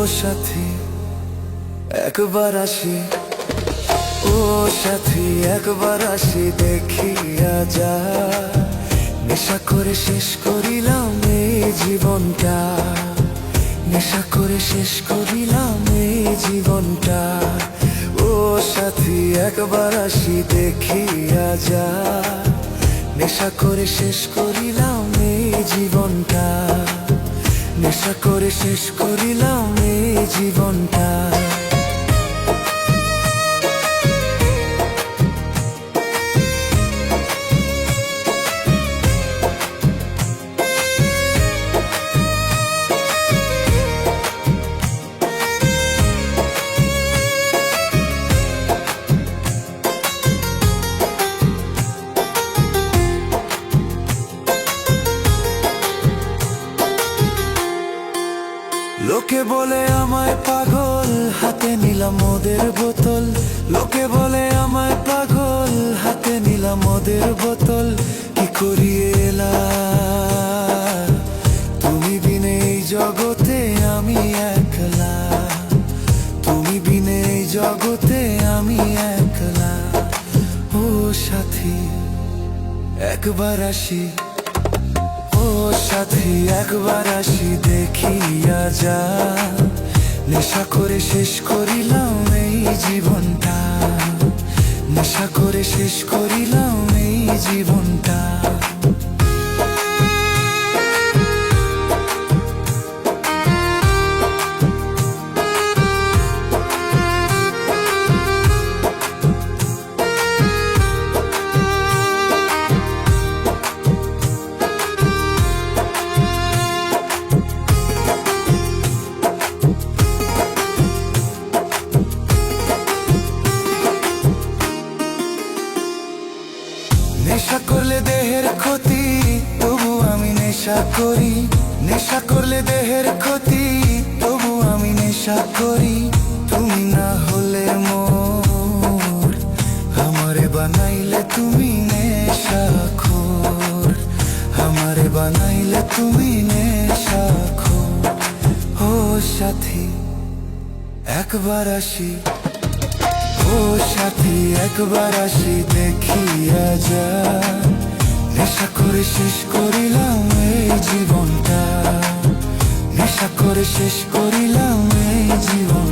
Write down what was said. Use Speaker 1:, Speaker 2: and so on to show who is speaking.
Speaker 1: সাথী একবার আসি, ও সাথী একবার আসি, দেখিয়া যা। নেশা করে শেষ করিলাম এই জীবনটা, নেশা করে শেষ করিলাম এই জীবনটা। ও সাথী একবার আসি, দেখিয়া যা। নেশা করে শেষ করিলাম এই জীবনটা, নেশা করে শেষ করিলাম এই জীবনটা। লোকে বলে আমায় পাগল, হাতে নিলাম ওদের বোতল। লোকে বলে আমায় পাগল, হাতে নিলাম ওদের বোতল। কি করিয়ে এলা তুমি বিনে এই জগতে আমি একলা, তুমি বিনে এই জগতে আমি একলা। ও সাথী একবার আসি, ও সাথী একবার আসি, দেখিয়া যা। নেশা করে শেষ করিলাম এই জীবনটা, নেশা করে শেষ করিলাম এই জীবনটা। নেশা করলে দেহের ক্ষতি, তবু আমি নেশা করি। নেশা করলে দেহের ক্ষতি, তবু আমি নেশা করি। তুমি না হলে মোর, আমারে বানাইলে তুমি নেশাখোর, আমারে বানাইলে তুমি নেশাখোর। ও সাথী একবার আসি, ও সাথী একবার আসি, দেখিয়া যা। নেশা করে শেষ করিলাম এই জীবনটা, নেশা করে শেষ করিলাম এই জীবন।